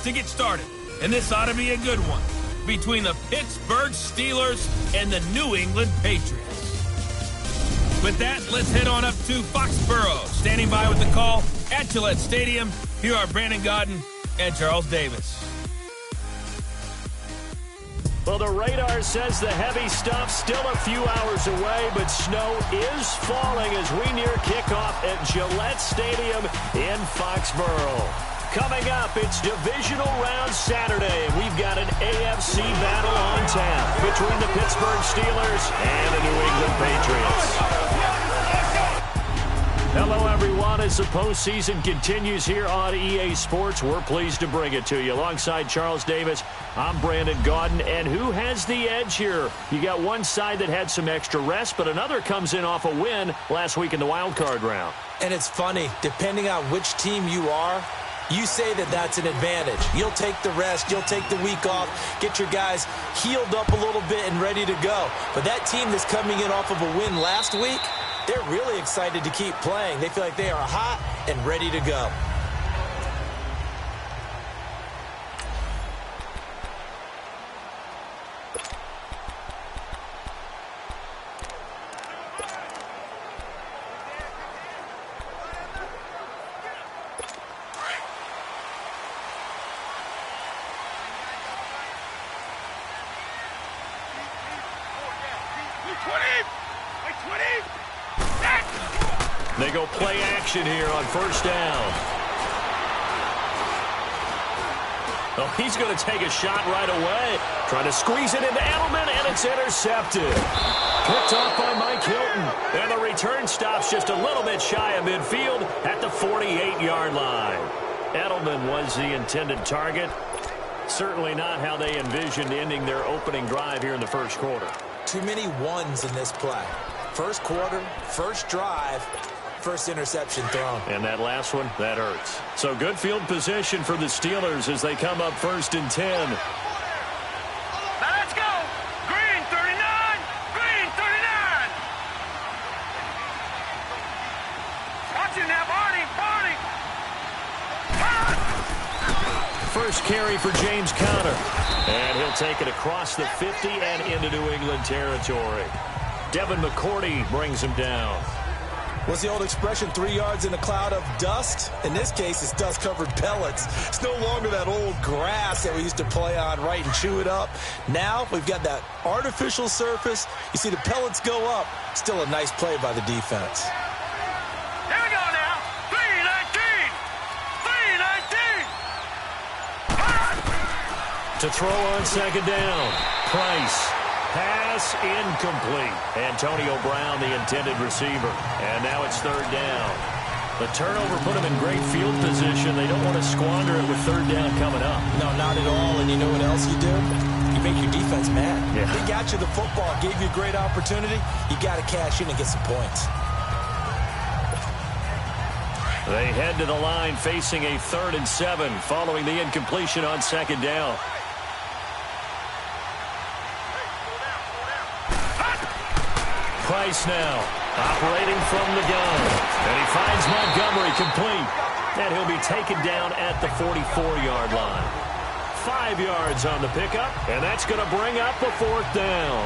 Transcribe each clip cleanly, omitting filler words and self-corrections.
to get started, and this ought to be a good one, between the Pittsburgh Steelers and the New England Patriots. With that, let's head on up to Foxborough. Standing by with the call at Gillette Stadium, here are Brandon Gaudin and Charles Davis. Well, the radar says the heavy stuff still a few hours away, but snow is falling as we near kickoff at Gillette Stadium in Foxborough. Coming up, it's Divisional Round Saturday, and we've got an AFC battle on tap between the Pittsburgh Steelers and the New England Patriots. Hello, everyone. As the postseason continues here on EA Sports, we're pleased to bring it to you. Alongside Charles Davis, I'm Brandon Gaudin. And who has the edge here? You got one side that had some extra rest, but another comes in off a win last week in the wild card round. And it's funny, depending on which team you are, you say that that's an advantage. You'll take the rest, you'll take the week off, get your guys healed up a little bit and ready to go. But that team that's coming in off of a win last week, they're really excited to keep playing. They feel like they are hot and ready to go. They go play action here on first down. Oh, he's going to take a shot right away. Trying to squeeze it into Edelman, and it's intercepted. Picked off by Mike Hilton. And the return stops just a little bit shy of midfield at the 48-yard line. Edelman was the intended target. Certainly not how they envisioned ending their opening drive here in the first quarter. Too many ones in this play. First quarter, first drive, first interception thrown. And that last one, that hurts. So good field position for the Steelers as they come up first and 10. Now let's go. Green 39. Green 39. Watch him now, Barney. Barney. First carry for James Conner. And he'll take it across the 50 and into New England territory. Devin McCourty brings him down. What's the old expression, 3 yards in a cloud of dust? In this case, it's dust-covered pellets. It's no longer that old grass that we used to play on, right, and chew it up. Now we've got that artificial surface. You see the pellets go up. Still a nice play by the defense. Here we go now. 319. 319. To throw on second down. Price. Pass incomplete. Antonio Brown, the intended receiver. And now it's third down. The turnover put them in great field position. They don't want to squander it with third down coming up. No, not at all. And you know what else you do? You make your defense mad. Yeah. They got you the football, gave you a great opportunity. You got to cash in and get some points. They head to the line facing a 3rd and 7 following the incompletion on second down. Price now, operating from the gun. And he finds Montgomery complete. And he'll be taken down at the 44-yard line. 5 yards on the pickup, and that's going to bring up a 4th down.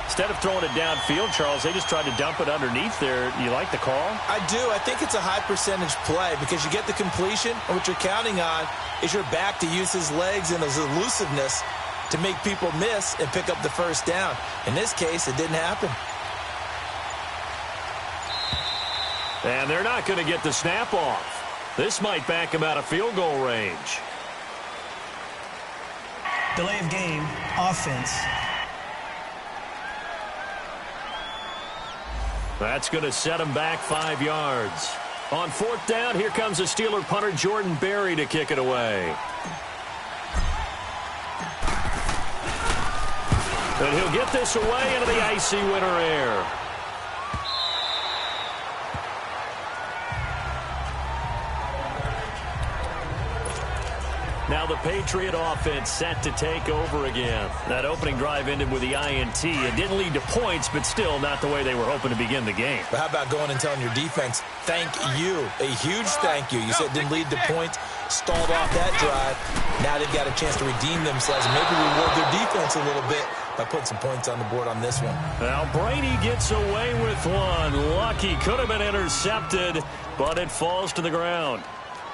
Instead of throwing it downfield, Charles, they just tried to dump it underneath there. You like the call? I do. I think it's a high-percentage play because you get the completion, and what you're counting on is your back to use his legs and his elusiveness to make people miss and pick up the first down. In this case, it didn't happen. And they're not going to get the snap off. This might back him out of field goal range. Delay of game, offense. That's going to set him back 5 yards. On 4th down, here comes the Steeler punter Jordan Berry to kick it away. And he'll get this away into the icy winter air. Now the Patriot offense set to take over again. That opening drive ended with the INT. It didn't lead to points, but still not the way they were hoping to begin the game. But how about going and telling your defense, thank you, a huge thank you. You said it didn't lead to points, stalled off that drive. Now they've got a chance to redeem themselves and maybe reward their defense a little bit by putting some points on the board on this one. Now Brady gets away with one. Lucky, could have been intercepted, but it falls to the ground.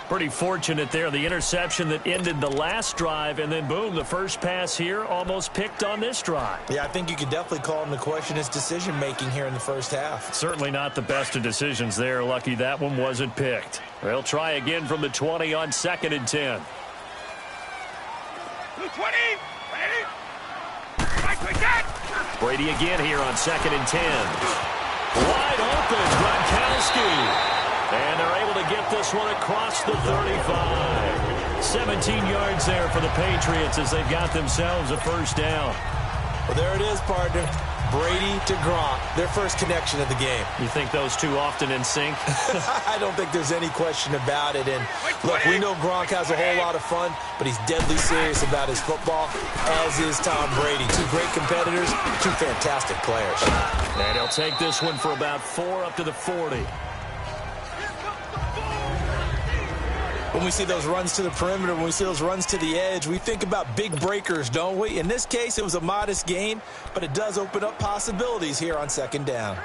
Pretty fortunate there, the interception that ended the last drive, and then boom, the first pass here almost picked on this drive. Yeah, I think you could definitely call him to question his decision-making here in the first half. Certainly not the best of decisions there. Lucky that one wasn't picked. They'll try again from the 20 on 2nd and 10. 20, ready? Brady again here on 2nd and 10. Wide open, Gronkowski. And they're able to get this one across the 35. 17 yards there for the Patriots as they've got themselves a first down. Well, there it is, partner. Brady to Gronk, their first connection of the game. You think those two often in sync? I don't think there's any question about it. And look, we know Gronk has a whole lot of fun, but he's deadly serious about his football, as is Tom Brady. Two great competitors, two fantastic players. And he'll take this one for about 4 up to the 40. When we see those runs to the perimeter, when we see those runs to the edge, we think about big breakers, don't we? In this case, it was a modest gain, but it does open up possibilities here on 2nd down.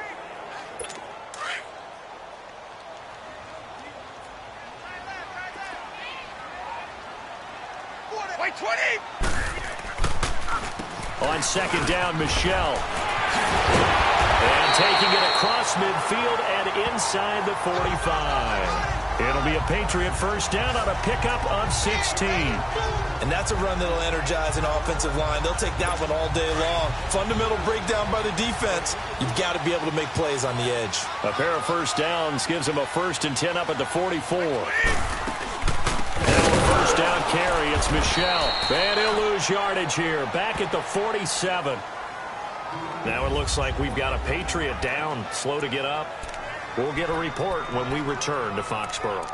On 2nd down, Michelle. And taking it across midfield and inside the 45. It'll be a Patriot first down on a pickup of 16. And that's a run that'll energize an offensive line. They'll take that one all day long. Fundamental breakdown by the defense. You've got to be able to make plays on the edge. A pair of first downs gives them a 1st and 10 up at the 44. Now a first down carry. It's Michelle. And he'll lose yardage here. Back at the 47. Now it looks like we've got a Patriot down. Slow to get up. We'll get a report when we return to Foxborough.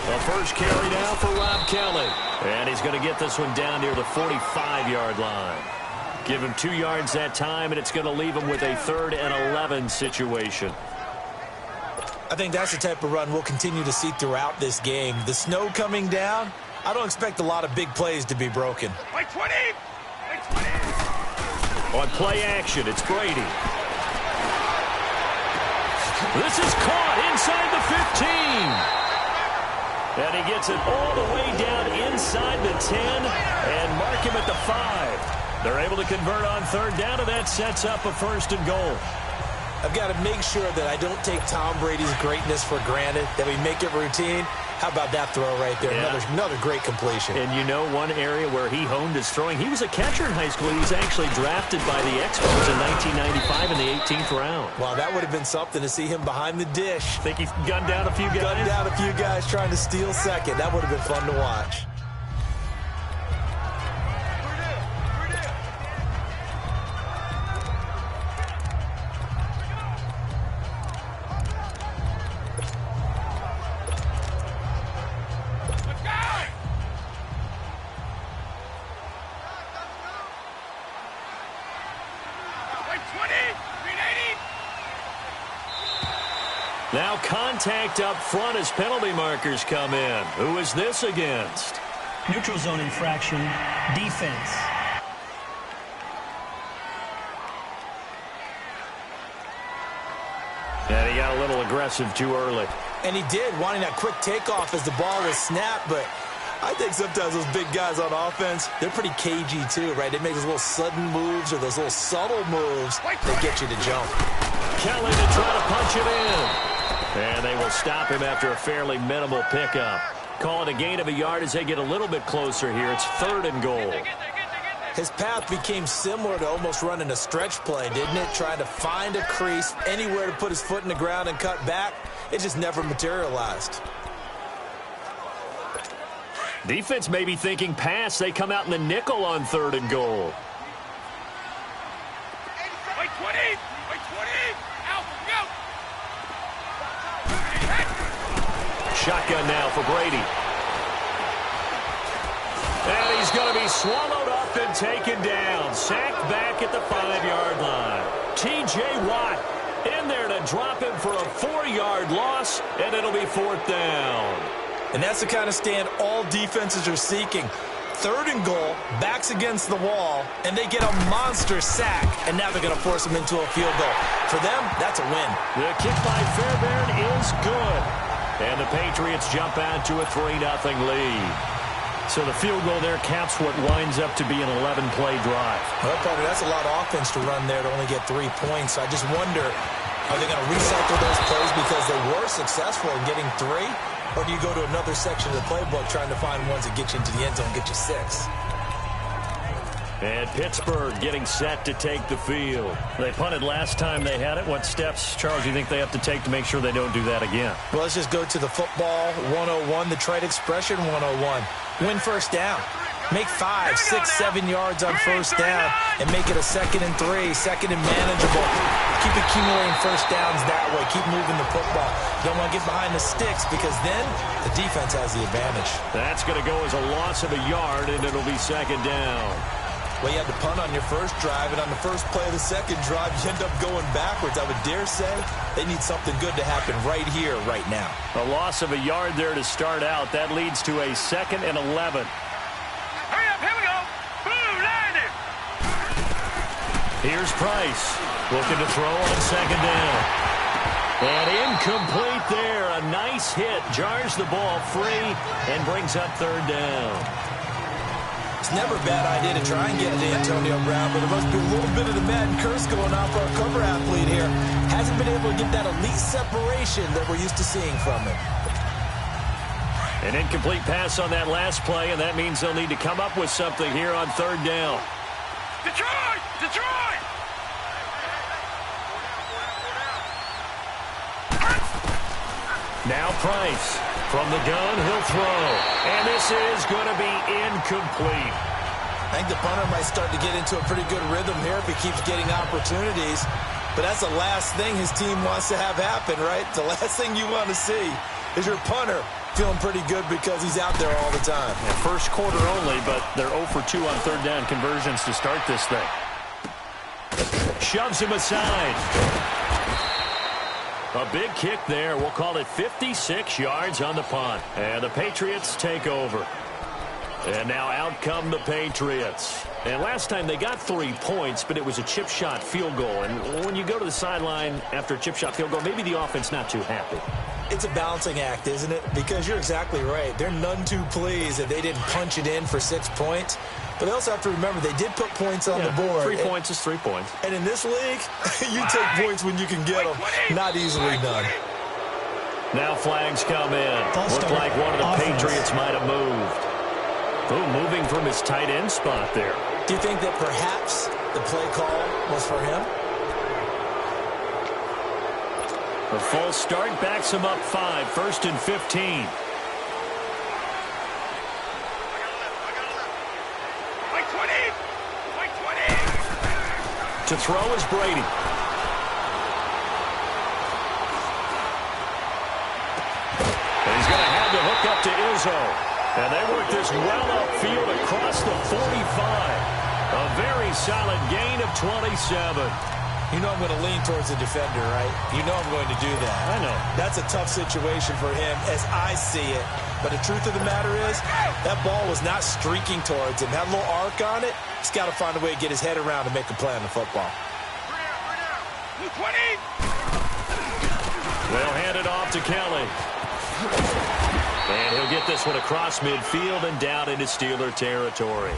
The first carry now for Rob Kelly. And he's going to get this one down near the 45-yard line. Give him 2 yards that time, and it's going to leave him with a 3rd and 11 situation. I think that's the type of run we'll continue to see throughout this game. The snow coming down, I don't expect a lot of big plays to be broken. On play action, it's Brady. This is caught inside the 15. And he gets it all the way down inside the 10 and mark him at the 5. They're able to convert on 3rd down, and that sets up a 1st and goal. I've got to make sure that I don't take Tom Brady's greatness for granted, that we make it routine. How about that throw right there? Yeah. Another great completion. And you know one area where he honed his throwing, he was a catcher in high school. He was actually drafted by the Expos in 1995 in the 18th round. Wow, that would have been something to see him behind the dish. Think he's gunned down a few guys? Gunned down a few guys trying to steal second. That would have been fun to watch. Now contact up front as penalty markers come in. Who is this against? Neutral zone infraction, defense. And he got a little aggressive too early. And he did, wanting that quick takeoff as the ball was snapped, but I think sometimes those big guys on offense, they're pretty cagey too, right? They make those little sudden moves or those little subtle moves that get you to jump. Kelly to try to punch it in. And they will stop him after a fairly minimal pickup. Call it a gain of a yard as they get a little bit closer here. It's 3rd and goal. His path became similar to almost running a stretch play, didn't it? Trying to find a crease, anywhere to put his foot in the ground and cut back. It just never materialized. Defense may be thinking pass. They come out in the nickel on 3rd and goal. Wait 20! Wait 20! Out! Go! Shotgun now for Brady. And he's going to be swallowed up and taken down. Sacked back at the 5-yard line. T.J. Watt in there to drop him for a 4-yard loss, and it'll be 4th down. And that's the kind of stand all defenses are seeking. 3rd and goal, backs against the wall, and they get a monster sack, and now they're going to force them into a field goal. For them, that's a win. The kick by Fairbairn is good. And the Patriots jump out to a 3-0 lead. So the field goal there caps what winds up to be an 11-play drive. Well, partner, that's a lot of offense to run there to only get 3 points. So I just wonder, are they going to recycle those plays because they were successful in getting 3? Or do you go to another section of the playbook trying to find ones that get you into the end zone and get you 6? And Pittsburgh getting set to take the field. They punted last time they had it. What steps, Charles, do you think they have to take to make sure they don't do that again? Well, let's just go to the football 101, the trade expression 101. Win first down. Make 5, 6, 7 yards on first down and make it a 2nd and 3, 2nd and manageable. Keep accumulating first downs that way. Keep moving the football. You don't want to get behind the sticks because then the defense has the advantage. That's going to go as a loss of a yard, and it'll be 2nd down. Well, you had to punt on your first drive, and on the first play of the second drive, you end up going backwards. I would dare say they need something good to happen right here, right now. A loss of a yard there to start out. That leads to a 2nd and 11. Hurry up, here we go! Boom, landed! Here's Price, looking to throw on 2nd down. And incomplete there. A nice hit. Jars the ball free and brings up 3rd down. It's never a bad idea to try and get it to Antonio Brown, but there must be a little bit of the Madden curse going on for our cover athlete here. Hasn't been able to get that elite separation that we're used to seeing from him. An incomplete pass on that last play, and that means they'll need to come up with something here on 3rd down. Detroit! Detroit! Now Price. From the gun, he'll throw. And this is going to be incomplete. I think the punter might start to get into a pretty good rhythm here if he keeps getting opportunities. But that's the last thing his team wants to have happen, right? The last thing you want to see is your punter feeling pretty good because he's out there all the time. Yeah, first quarter only, but they're 0 for 2 on 3rd down conversions to start this thing. Shoves him aside. A big kick there. We'll call it 56 yards on the punt. And the Patriots take over. And now out come the Patriots. And last time they got 3 points, but it was a chip shot field goal. And when you go to the sideline after a chip shot field goal, maybe the offense not too happy. It's a balancing act, isn't it? Because you're exactly right. They're none too pleased that they didn't punch it in for 6 points. But they also have to remember they did put points on the board. 3 points is 3 points. And in this league, you take points when you can get them. Not easily done. Now flags come in. Looked like one of the Patriots might have moved. Ooh, moving from his tight end spot there. Do you think that perhaps the play call was for him? The false start backs him up 5, 1st and 15. To throw is Brady. And he's going to have to hook up to Izzo. And they work this well upfield across the 45. A very solid gain of 27. You know I'm going to lean towards the defender, right? You know I'm going to do that. I know. That's a tough situation for him as I see it. But the truth of the matter is, that ball was not streaking towards him. Had a little arc on it. He's got to find a way to get his head around and make a play on the football. They'll hand it off to Kelly. And he'll get this one across midfield and down into Steeler territory.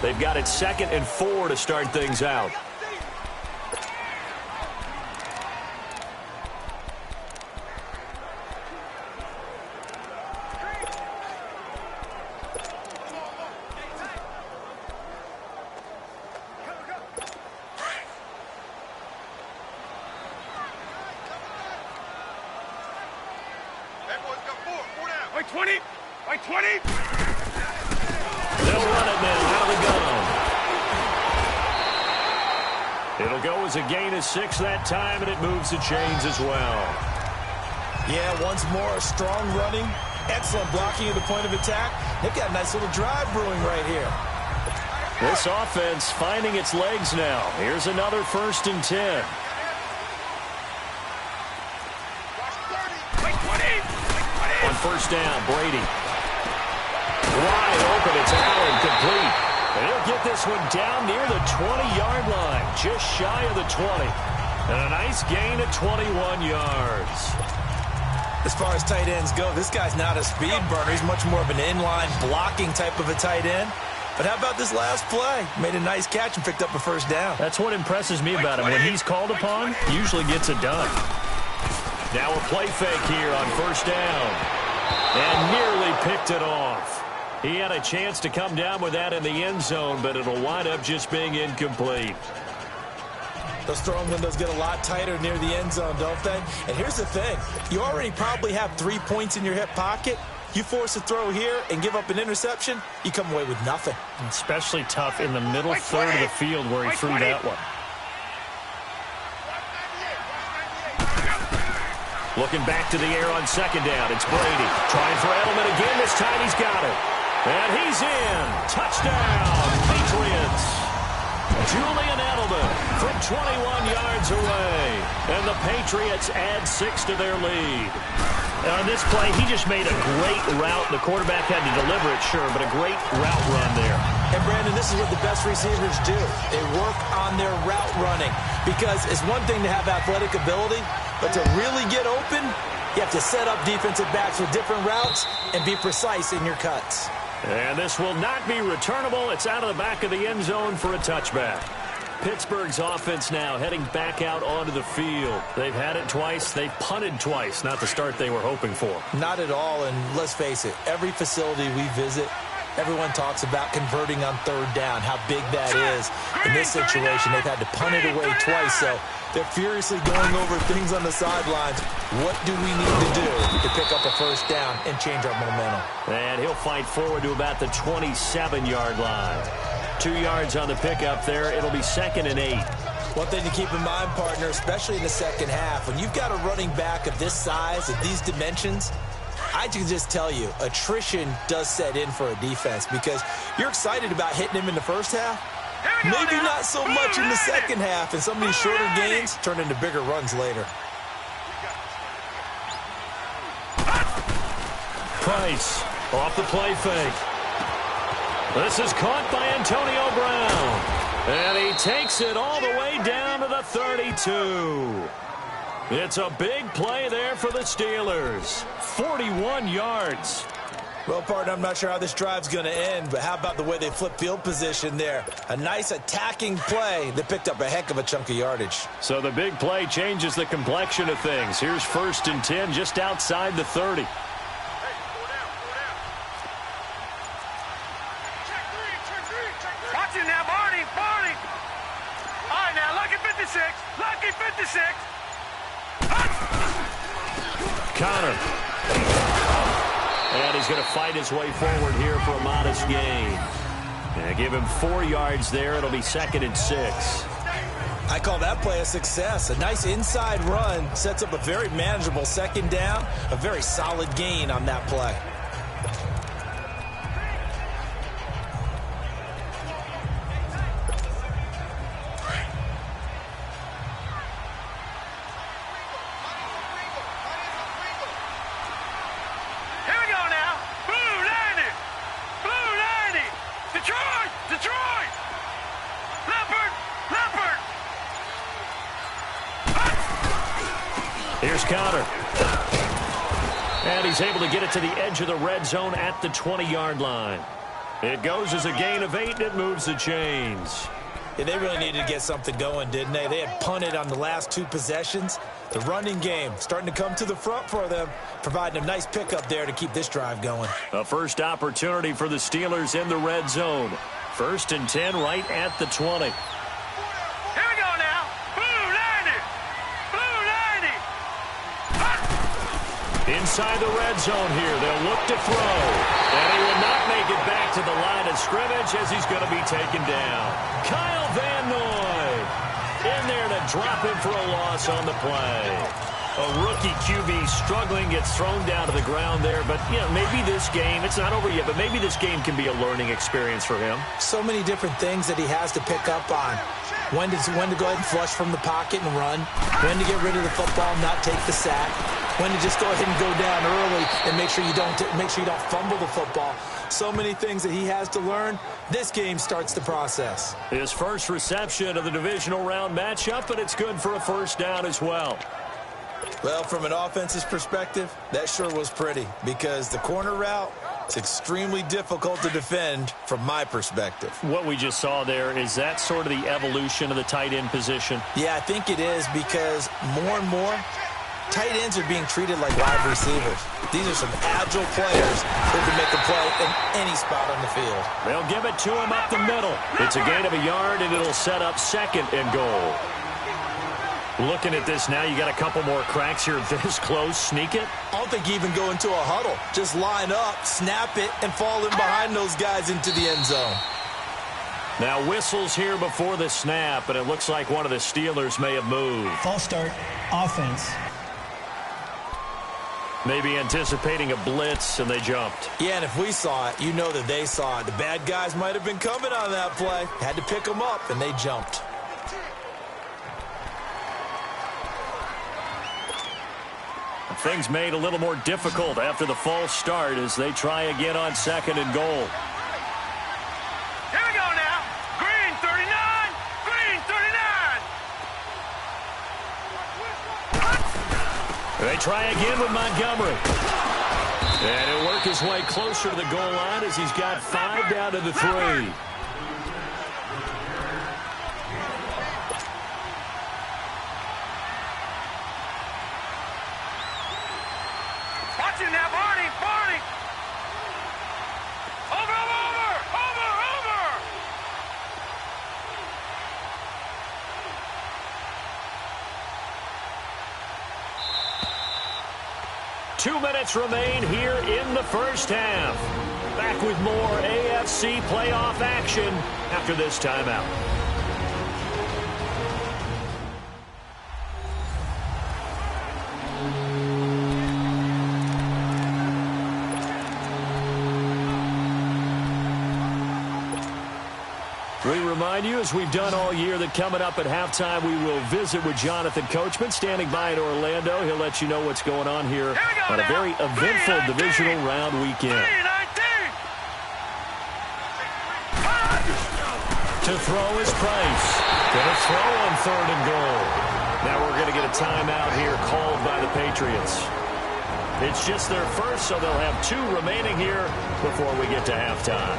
They've got it 2nd and 4 to start things out. Wait 20! Wait 20! They'll run it now out of the gun. It'll go as a gain of 6 that time, and it moves the chains as well. Yeah, once more, strong running, excellent blocking at the point of attack. They've got a nice little drive brewing right here. This offense finding its legs now. Here's another 1st and 10. On 1st down, Brady. Wide open, it's Allen, complete. And he'll get this one down near the 20-yard line, just shy of the 20. And a nice gain of 21 yards. As far as tight ends go, this guy's not a speed burner. He's much more of an inline blocking type of a tight end. But how about this last play? Made a nice catch and picked up a 1st down. That's what impresses me about him. When he's called upon, he usually gets it done. Now a play fake here on 1st down. And nearly picked it off. He had a chance to come down with that in the end zone, but it'll wind up just being incomplete. Those throwing windows get a lot tighter near the end zone, don't they? And here's the thing. You already probably have 3 points in your hip pocket. You force a throw here and give up an interception, you come away with nothing. Especially tough in the middle third of the field where he threw that one. Looking back to the air on 2nd down. It's Brady. Trying for Edelman again. This time he's got it. And he's in. Touchdown, Patriots. Julian Edelman from 21 yards away. And the Patriots add 6 to their lead. On this play, he just made a great route. The quarterback had to deliver it, sure, but a great route run there. And, Brandon, this is what the best receivers do. They work on their route running because it's one thing to have athletic ability, but to really get open, you have to set up defensive backs with different routes and be precise in your cuts. And this will not be returnable. It's out of the back of the end zone for a touchback. Pittsburgh's offense now heading back out onto the field. They've had it twice. They've punted twice. Not the start they were hoping for. Not at all, and let's face it, every facility we visit, everyone talks about converting on 3rd down, how big that is. In this situation, they've had to punt it away twice, so they're furiously going over things on the sidelines. What do we need to do to pick up a 1st down and change our momentum? And he'll fight forward to about the 27-yard line. 2 yards on the pickup there. It'll be 2nd and 8. One thing to keep in mind, partner, especially in the second half, when you've got a running back of this size, of these dimensions, I can just tell you, attrition does set in for a defense because you're excited about hitting him in the first half. Maybe not so much in the second half, and some of these shorter gains turn into bigger runs later. Price off the play fake. This is caught by Antonio Brown. And he takes it all the way down to the 32. It's a big play there for the Steelers. 41 yards. Well, partner, I'm not sure how this drive's going to end, but how about the way they flip field position there? A nice attacking play that picked up a heck of a chunk of yardage. So the big play changes the complexion of things. Here's 1st and 10 just outside the 30. Watch it now, Barney. All right, now, lucky 56. Lucky 56. Connor. And he's going to fight his way forward here for a modest gain. And give him 4 yards there. It'll be 2nd and 6. I call that play a success. A nice inside run sets up a very manageable 2nd down. A very solid gain on that play. Here's Connor. And he's able to get it to the edge of the red zone at the 20-yard line. It goes as a gain of 8, and it moves the chains. Yeah, they really needed to get something going, didn't they? They had punted on the last 2 possessions. The running game starting to come to the front for them, providing a nice pickup there to keep this drive going. A first opportunity for the Steelers in the red zone. 1st and 10 right at the 20. inside the red zone here. They'll look to throw. And he will not make it back to the line of scrimmage as he's going to be taken down. Kyle Van Noy in there to drop him for a loss on the play. A rookie QB struggling, gets thrown down to the ground there. But, you know, maybe this game, it's not over yet, but maybe this game can be a learning experience for him. So many different things that he has to pick up on. When to go ahead and flush from the pocket and run. When to get rid of the football, not take the sack. When to just go ahead and go down early and make sure you don't fumble the football. So many things that he has to learn. This game starts the process. His first reception of the divisional round matchup, and it's good for a first down as well. Well, from an offense's perspective, that sure was pretty because the corner route is extremely difficult to defend from my perspective. What we just saw there, is that sort of the evolution of the tight end position? Yeah, I think it is because more and more, tight ends are being treated like wide receivers. These are some agile players who can make a play in any spot on the field. They'll give it to him up the middle. It's a gain of a yard, and it'll set up second and goal. Looking at this now, you got a couple more cracks here this close. Sneak it? I don't think you even go into a huddle. Just line up, snap it, and fall in behind those guys into the end zone. Now whistles here before the snap, and it looks like one of the Steelers may have moved. False start, offense. Maybe anticipating a blitz, and they jumped. Yeah, and if we saw it, you know that they saw it. The bad guys might have been coming on that play. Had to pick them up, and they jumped. Things made a little more difficult after the false start as they try again on second and goal. Here we go now. Green 39. Green 39. They try again with Montgomery. And he'll work his way closer to the goal line as he's got 5 down to the 3. Watch it now, Barney. Barney. Over. 2 minutes remain here in the first half. Back with more AFC playoff action after this timeout. We remind you, as we've done all year, that coming up at halftime, we will visit with Jonathan Coachman, standing by in Orlando. He'll let you know what's going on here on a very eventful divisional round weekend. To throw is Price. Going to throw on third and goal. Now we're going to get a timeout here called by the Patriots. It's just their first, so they'll have 2 remaining here before we get to halftime.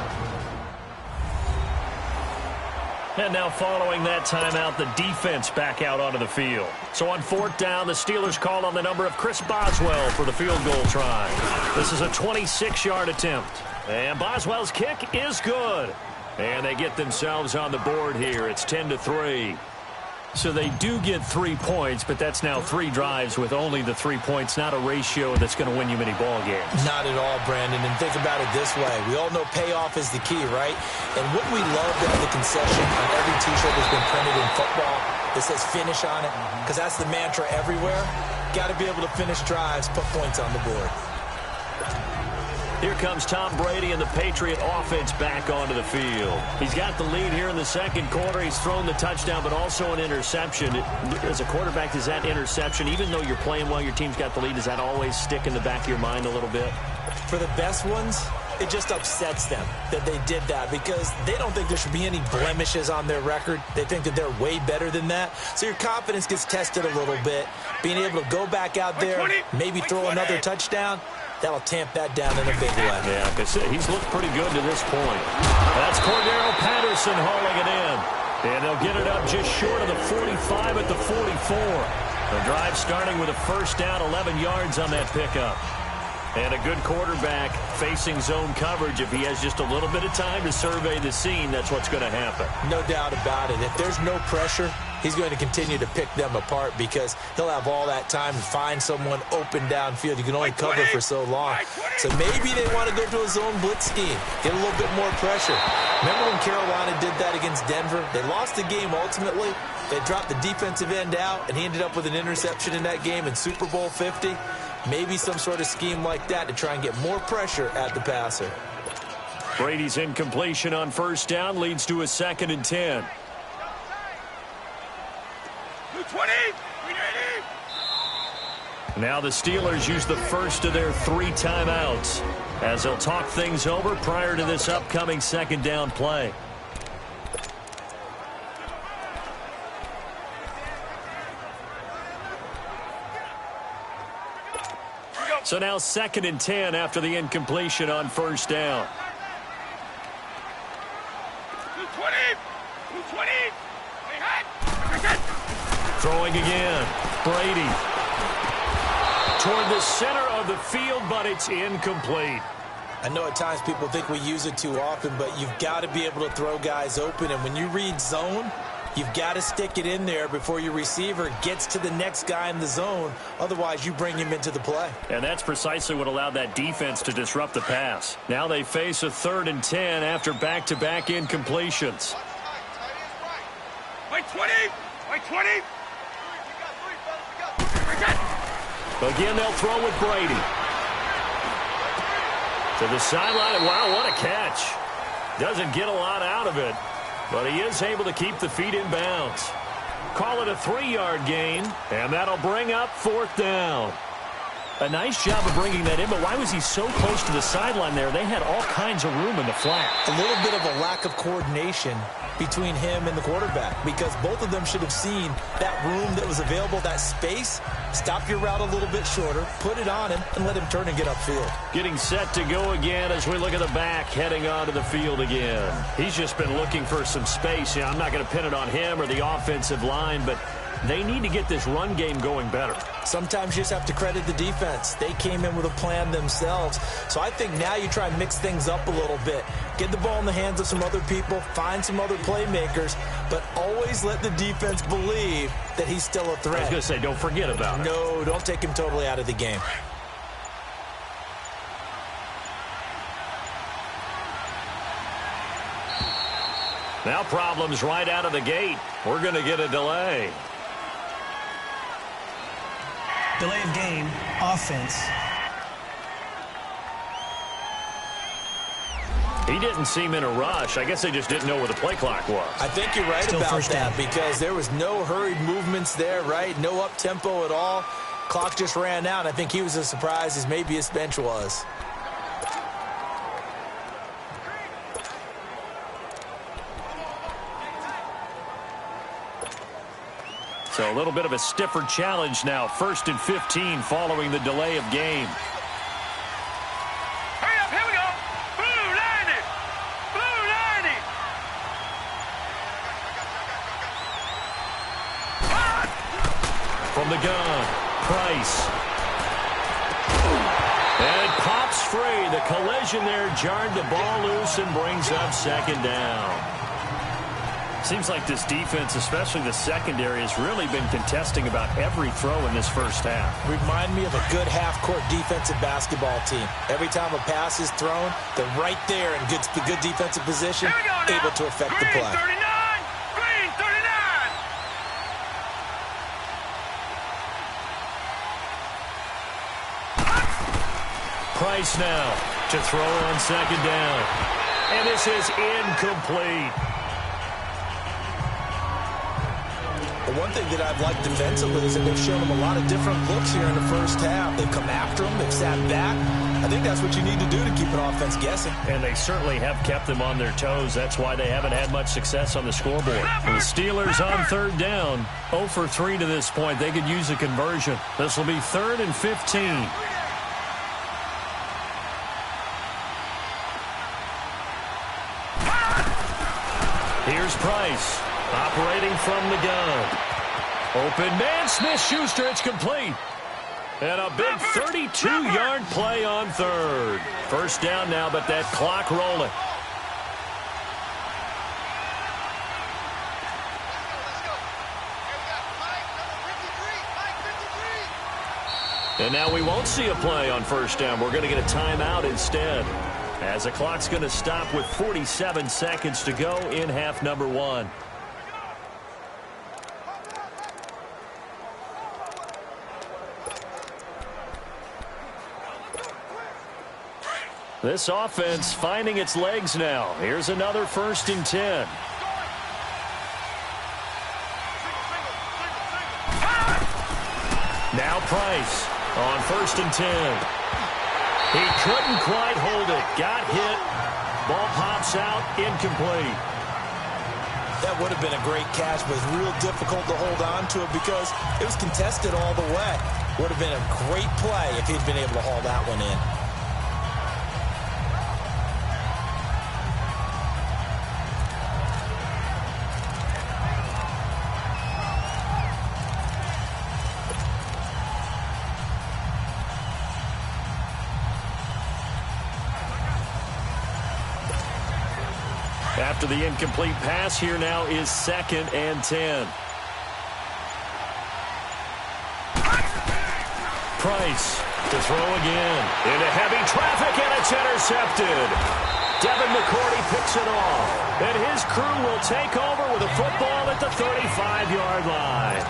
And now following that timeout, the defense back out onto the field. So on 4th down, the Steelers call on the number of Chris Boswell for the field goal try. This is a 26-yard attempt. And Boswell's kick is good. And they get themselves on the board here. It's 10-3. So they do get 3 points, but that's now 3 drives with only the 3 points, not a ratio that's going to win you many ball games. Not at all, Brandon. And think about it this way. We all know payoff is the key, right? And what we love to have the concession on every T-shirt that's been printed in football that says finish on it, because that's the mantra everywhere. Got to be able to finish drives, put points on the board. Here comes Tom Brady and the Patriot offense back onto the field. He's got the lead here in the second quarter. He's thrown the touchdown, but also an interception. As a quarterback, does that interception, even though you're playing well, your team's got the lead, does that always stick in the back of your mind a little bit? For the best ones, it just upsets them that they did that because they don't think there should be any blemishes on their record. They think that they're way better than that. So your confidence gets tested a little bit. Being able to go back out there, maybe throw another touchdown, that'll tamp that down in a big way. Yeah, because he's looked pretty good to this point. That's Cordero Patterson hauling it in. And they'll get it up just short of the 45 at the 44. The drive starting with a first down, 11 yards on that pickup. And a good quarterback facing zone coverage. If he has just a little bit of time to survey the scene, that's what's going to happen. No doubt about it. If there's no pressure, he's going to continue to pick them apart because he'll have all that time to find someone open downfield. You can only cover for so long. So maybe they want to go to a zone blitz scheme, get a little bit more pressure. Remember when Carolina did that against Denver? They lost the game ultimately. They dropped the defensive end out, and he ended up with an interception in that game in Super Bowl 50. Maybe some sort of scheme like that to try and get more pressure at the passer. Brady's incompletion on first down leads to a 2nd and 10. 20. Now the Steelers use the first of their 3 timeouts as they'll talk things over prior to this upcoming 2nd down play. So now 2nd and 10 after the incompletion on first down. 20. Throwing again. Brady. Toward the center of the field, but it's incomplete. I know at times people think we use it too often, but you've got to be able to throw guys open. And when you read zone, you've got to stick it in there before your receiver gets to the next guy in the zone. Otherwise, you bring him into the play. And that's precisely what allowed that defense to disrupt the pass. Now they face a 3rd and 10 after back-to-back incompletions. Wait 20. Again, they'll throw with Brady. To the sideline. Wow, what a catch. Doesn't get a lot out of it, but he is able to keep the feet in bounds. Call it a 3-yard gain, and that'll bring up 4th down. A nice job of bringing that in, but why was he so close to the sideline there? They had all kinds of room in the flat. A little bit of a lack of coordination between him and the quarterback because both of them should have seen that room that was available, that space. Stop your route a little bit shorter, put it on him, and let him turn and get upfield. Getting set to go again as we look at the back heading onto the field again. He's just been looking for some space. Yeah, I'm not going to pin it on him or the offensive line, but they need to get this run game going better. Sometimes you just have to credit the defense. They came in with a plan themselves. So I think now you try and mix things up a little bit. Get the ball in the hands of some other people, find some other playmakers, but always let the defense believe that he's still a threat. I was going to say, don't forget about it. No, don't take him totally out of the game. Now problems right out of the gate. We're going to get a delay. Delay of game, offense. He didn't seem in a rush. I guess they just didn't know where the play clock was. I think you're right Still about first that down. because there was no hurried movements there, right? No up-tempo at all. Clock just ran out. I think he was as surprised as maybe his bench was. So a little bit of a stiffer challenge now. 1st and 15 following the delay of game. Hurry up, here we go. Blue 90. Blue 90. From the gun, Price. And it pops free. The collision there jarred the ball loose and brings up 2nd down. Seems like this defense, especially the secondary, has really been contesting about every throw in this first half. Remind me of a good half-court defensive basketball team. Every time a pass is thrown, they're right there in good defensive position, able to affect the play. Green 39. Price now to throw on 2nd down. And this is incomplete. The one thing that I've liked defensively is that they've shown him a lot of different looks here in the first half. They've come after him. They've sat back. I think that's what you need to do to keep an offense guessing. And they certainly have kept them on their toes. That's why they haven't had much success on the scoreboard. And the Steelers on 3rd down, 0 for 3 to this point. They could use a conversion. This will be 3rd and 15. Here's Price. Operating from the gun. Open man, Smith-Schuster, it's complete. And a big 32-yard play on 3rd. First down now, but that clock rolling. And now we won't see a play on first down. We're going to get a timeout instead, as the clock's going to stop with 47 seconds to go in half number 1. This offense finding its legs now. Here's another 1st and 10. Now Price on 1st and 10. He couldn't quite hold it. Got hit. Ball pops out. Incomplete. That would have been a great catch, but it's real difficult to hold on to it because it was contested all the way. Would have been a great play if he'd been able to haul that one in. After the incomplete pass, here now is 2nd and 10. Price to throw again. Into heavy traffic, and it's intercepted. Devin McCourty picks it off. And his crew will take over with a football at the 35-yard line.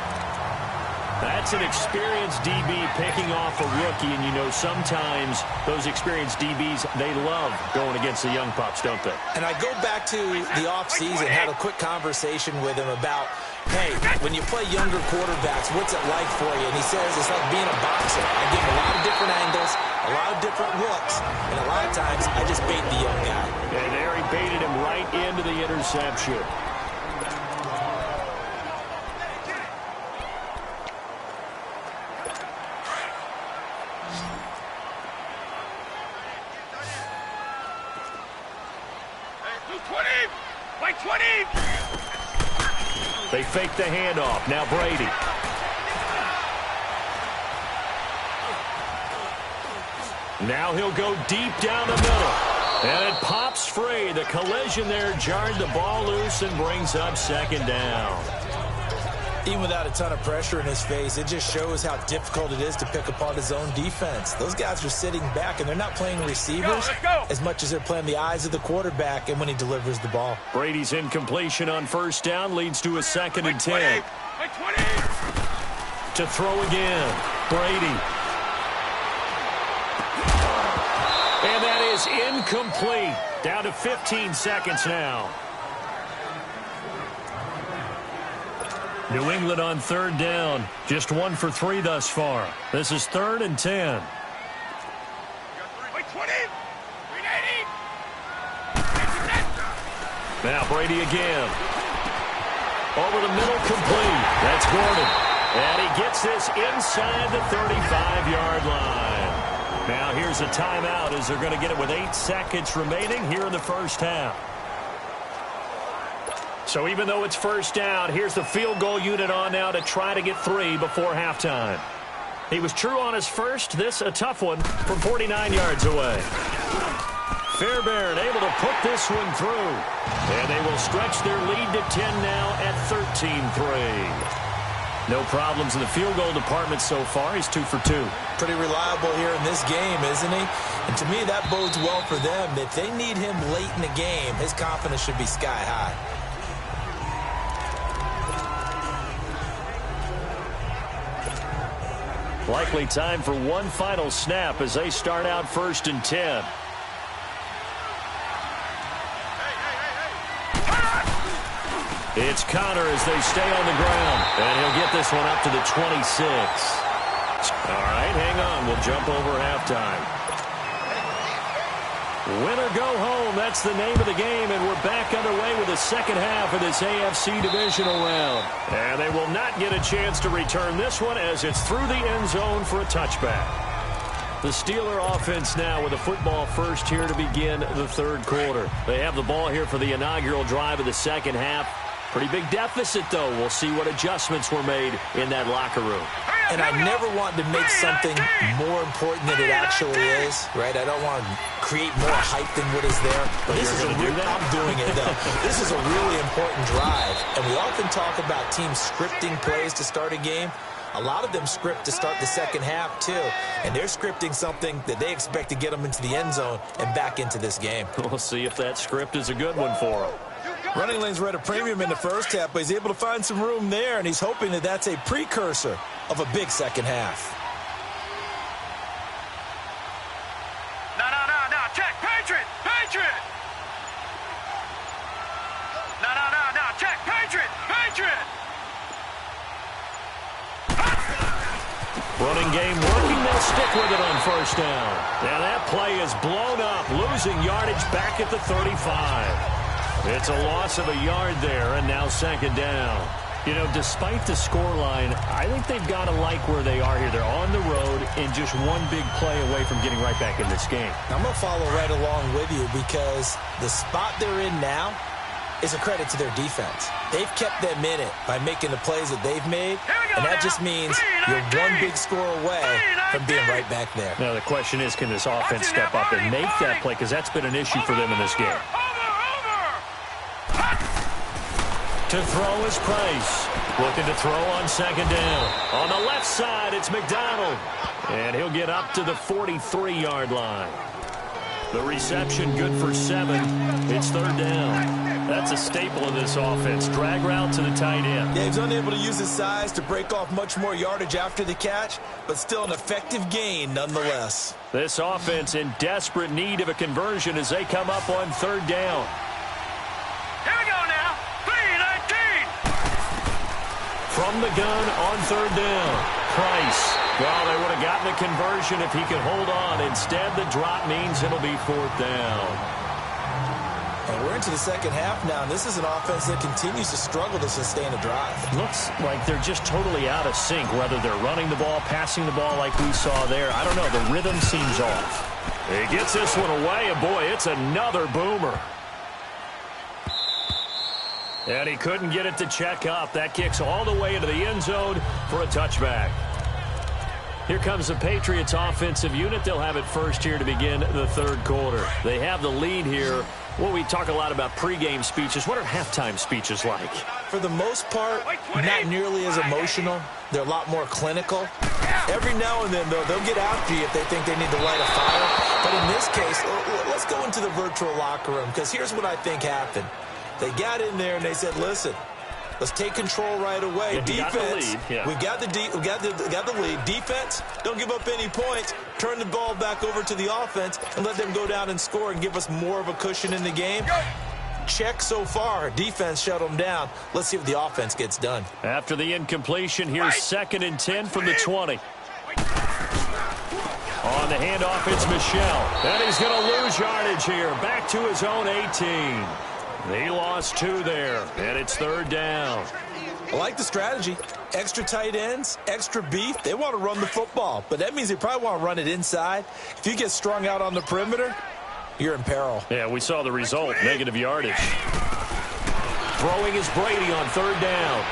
That's an experienced DB picking off a rookie, and you know sometimes those experienced DBs, they love going against the young pups, don't they? And I go back to the offseason, had a quick conversation with him about, hey, when you play younger quarterbacks, what's it like for you? And he says it's like being a boxer. I give him a lot of different angles, a lot of different looks, and a lot of times I just bait the young guy. And there he baited him right into the interception. They fake the handoff. Now Brady. Now he'll go deep down the middle. And it pops free. The collision there jarred the ball loose and brings up 2nd down. Even without a ton of pressure in his face, it just shows how difficult it is to pick apart his own defense. Those guys are sitting back, and they're not playing receivers as much as they're playing the eyes of the quarterback and when he delivers the ball. Brady's incompletion on 1st down leads to a 2nd and 10. To throw again, Brady. And that is incomplete. Down to 15 seconds now. New England on 3rd down. Just 1 for 3 thus far. This is 3rd and 10. Now Brady again. Over the middle, complete. That's Gordon. And he gets this inside the 35-yard line. Now here's a timeout as they're going to get it with 8 seconds remaining here in the 1st half. So even though it's 1st down, here's the field goal unit on now to try to get 3 before halftime. He was true on his first. This a tough one from 49 yards away. Fairbairn able to put this one through. And they will stretch their lead to 10 now at 13-3. No problems in the field goal department so far. He's 2 for 2. Pretty reliable here in this game, isn't he? And to me, that bodes well for them. If they need him late in the game, his confidence should be sky high. Likely time for one final snap as they start out 1st and 10. It's Connor as they stay on the ground. And he'll get this one up to the 26. All right, hang on. We'll jump over halftime. Win or go home, that's the name of the game, and we're back underway with the 2nd half of this AFC divisional round. And they will not get a chance to return this one as it's through the end zone for a touchback. The Steeler offense now with a football first here to begin the 3rd quarter. They have the ball here for the inaugural drive of the 2nd half. Pretty big deficit, though. We'll see what adjustments were made in that locker room. And I never want to make something more important than it actually is, right? I don't want to create more hype than what is there. But this is I'm doing it, though. This is a really important drive. And we often talk about teams scripting plays to start a game. A lot of them script to start the second half, too. And they're scripting something that they expect to get them into the end zone and back into this game. We'll see if that script is a good one for them. Running lanes were at a premium in the first half, but he's able to find some room there, and he's hoping that that's a precursor of a big second half. No, check, Patriot, Patriot. No, check, Patriot, Patriot. Running game working, they'll stick with it on first down. Now that play is blown up, losing yardage back at the 35. It's a loss of a yard there, and now second down. You know, despite the scoreline, I think they've got to like where they are here. They're on the road and just one big play away from getting right back in this game. I'm going to follow right along with you because the spot they're in now is a credit to their defense. They've kept them in it by making the plays that they've made, and that just means you're one big score away from being right back there. Now the question is, can this offense step up and make that play? Because that's been an issue for them in this game. To throw is Price. Looking to throw on second down. On the left side, it's McDonald. And he'll get up to the 43-yard line. The reception good for 7. It's third down. That's a staple of this offense. Drag route to the tight end. Yeah, he's unable to use his size to break off much more yardage after the catch, but still an effective gain nonetheless. This offense in desperate need of a conversion as they come up on third down. Here we go now. 3-19. From the gun on third down. Price. Well, they would have gotten the conversion if he could hold on. Instead, the drop means it'll be fourth down. And we're into the second half now, and this is an offense that continues to struggle to sustain a drive. Looks like they're just totally out of sync, whether they're running the ball, passing the ball like we saw there. I don't know. The rhythm seems off. He gets this one away, and boy, it's another boomer. And he couldn't get it to check up. That kicks all the way into the end zone for a touchback. Here comes the Patriots offensive unit. They'll have it first here to begin the third quarter. They have the lead here. Well, we talk a lot about pregame speeches. What are halftime speeches like? For the most part, not nearly as emotional. They're a lot more clinical. Every now and then, though, they'll get after you if they think they need to light a fire. But in this case, let's go into the virtual locker room, because here's what I think happened. They got in there and they said, listen, let's take control right away. Defense, we got the lead. Defense, don't give up any points. Turn the ball back over to the offense and let them go down and score and give us more of a cushion in the game. Check so far. Defense shut them down. Let's see if the offense gets done. After the incompletion, here's 2nd and 10 from the 20. On the handoff, it's Michel. And he's going to lose yardage here. Back to his own 18. He lost 2 there, and it's third down. I like the strategy. Extra tight ends, extra beef. They want to run the football, but that means they probably want to run it inside. If you get strung out on the perimeter, you're in peril. Yeah, we saw the result, negative yardage. Throwing is Brady on third down.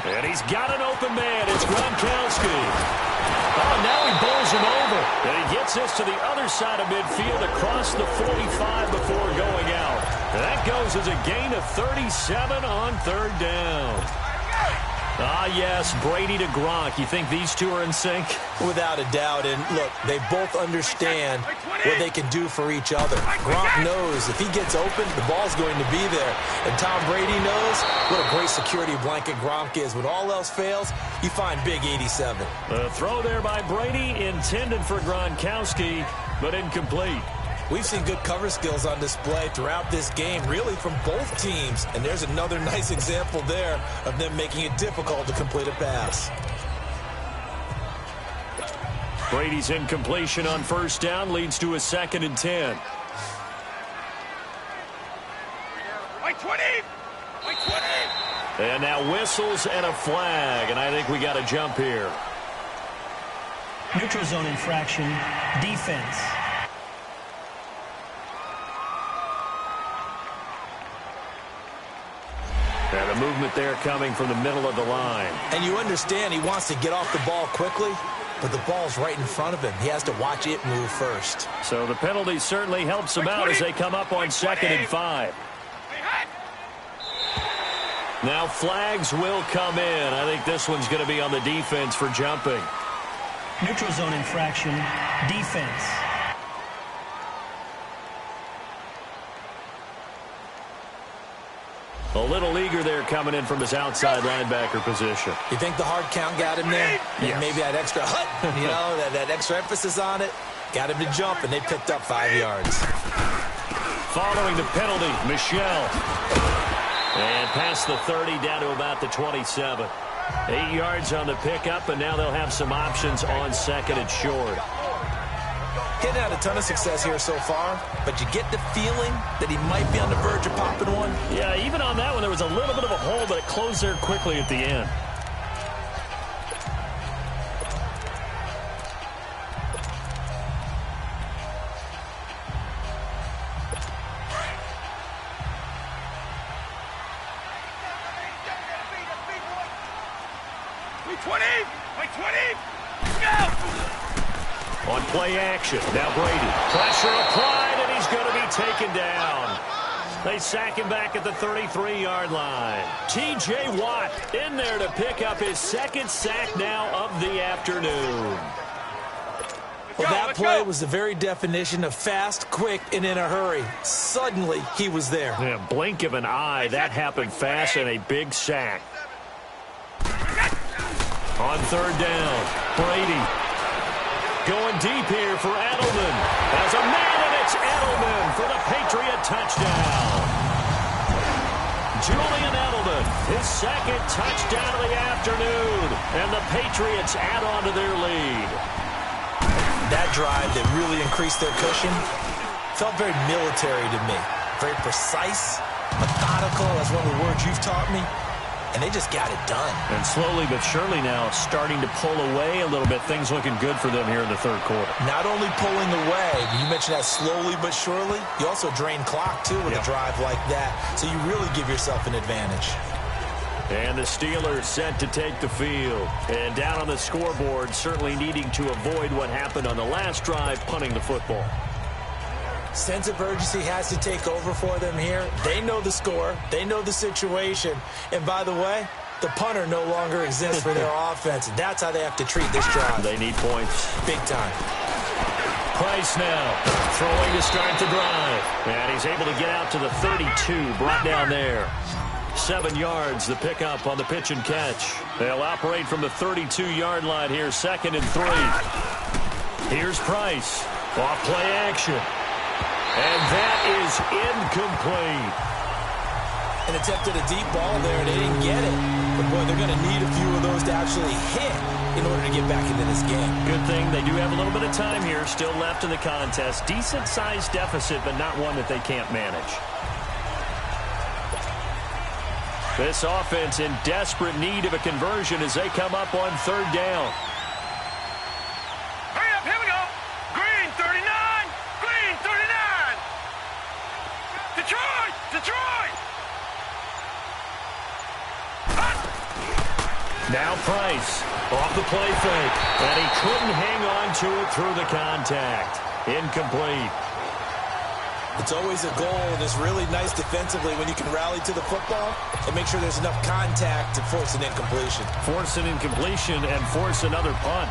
And he's got an open man. It's Gronkowski. Oh, now he bowls him over. And he gets this to the other side of midfield across the 45 before going out. That goes as a gain of 37 on third down. Ah, yes, Brady to Gronk. You think these two are in sync? Without a doubt. And look, they both understand what they can do for each other. Gronk knows if he gets open, the ball's going to be there. And Tom Brady knows what a great security blanket Gronk is. When all else fails, you find big 87. The throw there by Brady intended for Gronkowski, but incomplete. We've seen good cover skills on display throughout this game, really from both teams. And there's another nice example there of them making it difficult to complete a pass. Brady's incompletion on first down leads to a 2nd and 10. White 20! White 20! And now whistles and a flag, and I think we got a jump here. Neutral zone infraction, defense. And the movement there coming from the middle of the line. And you understand he wants to get off the ball quickly, but the ball's right in front of him. He has to watch it move first. So the penalty certainly helps them out as they come up on 2nd and 5. Now flags will come in. I think this one's going to be on the defense for jumping. Neutral zone infraction, defense. A little eager there coming in from his outside linebacker position. You think the hard count got him there? Yes. Maybe that extra that extra emphasis on it got him to jump, and they picked up 5 yards. Following the penalty, Michelle. And past the 30 down to about the 27. 8 yards on the pickup, and now they'll have some options on second and short. Hitting out a ton of success here so far, but you get the feeling that he might be on the verge of popping one. Yeah, even on that one, there was a little bit of a hole, but it closed there quickly at the end. On play action, now Brady. Pressure applied, and he's going to be taken down. They sack him back at the 33-yard line. T.J. Watt in there to pick up his second sack now of the afternoon. Well, that play was the very definition of fast, quick, and in a hurry. Suddenly, he was there. Yeah, blink of an eye, that happened fast, and a big sack. On third down, Brady. Going deep here for Edelman. As a man, and it's Edelman for the Patriot touchdown. Julian Edelman, his second touchdown of the afternoon. And the Patriots add on to their lead. That drive that really increased their cushion felt very military to me. Very precise, methodical. That's one of the words you've taught me. And they just got it done. And slowly but surely now starting to pull away a little bit. Things looking good for them here in the third quarter. Not only pulling away, you mentioned that slowly but surely, you also drain clock, too, with a drive like that. So you really give yourself an advantage. And the Steelers set to take the field. And down on the scoreboard, certainly needing to avoid what happened on the last drive, punting the football. Sense of urgency has to take over for them here. They know the score. They know the situation. And by the way, the punter no longer exists for their offense. That's how they have to treat this drive. They need points. Big time. Price now throwing to start the drive. And he's able to get out to the 32, brought down there. 7 yards, the pickup on the pitch and catch. They'll operate from the 32-yard line here, 2nd and 3. Here's Price. Off play action. And that is incomplete. An attempt at a deep ball there, and they didn't get it. But, boy, they're going to need a few of those to actually hit in order to get back into this game. Good thing they do have a little bit of time here still left in the contest. Decent-sized deficit, but not one that they can't manage. This offense in desperate need of a conversion as they come up on third down. Hurry up, here we go. Green 39, Green 39. Detroit, Detroit. Now Price off the play fake, and he couldn't hang on to it through the contact. Incomplete. It's always a goal, and it's really nice defensively when you can rally to the football and make sure there's enough contact to force an incompletion. Force an incompletion and force another punt.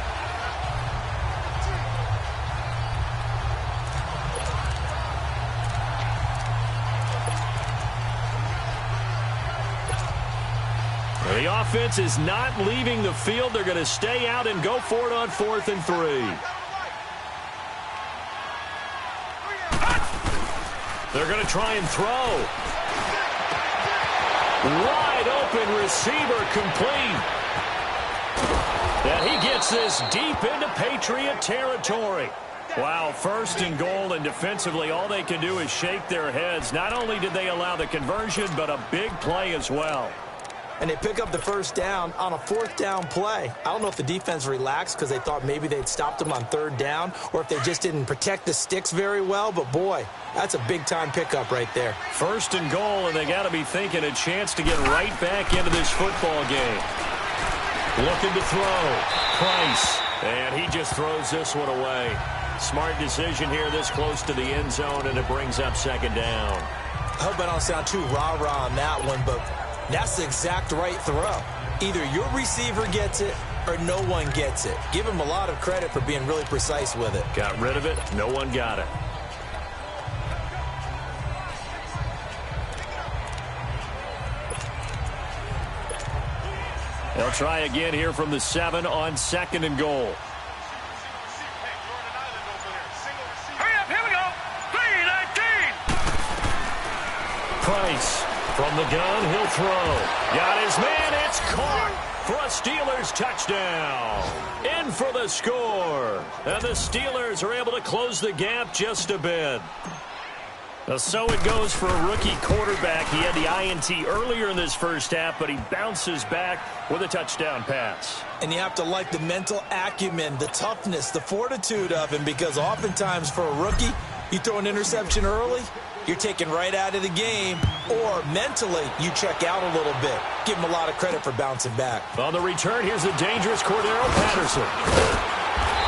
The offense is not leaving the field. They're going to stay out and go for it on 4th and 3. They're going to try and throw. Wide open receiver complete. And he gets this deep into Patriot territory. Wow, 1st and goal, and defensively all they can do is shake their heads. Not only did they allow the conversion, but a big play as well. And they pick up the 1st down on a 4th down play. I don't know if the defense relaxed because they thought maybe they'd stopped them on 3rd down or if they just didn't protect the sticks very well. But, boy, that's a big-time pickup right there. 1st and goal, and they got to be thinking a chance to get right back into this football game. Looking to throw. Price. And he just throws this one away. Smart decision here this close to the end zone, and it brings up 2nd down. I hope I don't sound too rah-rah on that one, but That's the exact right throw. Either your receiver gets it or no one gets it. Give him a lot of credit for being really precise with it. Got rid of it. No one got it. They'll try again here from the 7 on 2nd and goal. Hurry up, here we go. 3-19. Price from the gun, he'll throw. Got his man, it's caught for a Steelers touchdown. In for the score. And the Steelers are able to close the gap just a bit. So it goes for a rookie quarterback. He had the INT earlier in this first half, but he bounces back with a touchdown pass. And you have to like the mental acumen, the toughness, the fortitude of him, because oftentimes for a rookie, you throw an interception early, you're taken right out of the game, or mentally you check out a little bit. Give him a lot of credit for bouncing back. On the return, here's the dangerous Cordero Patterson.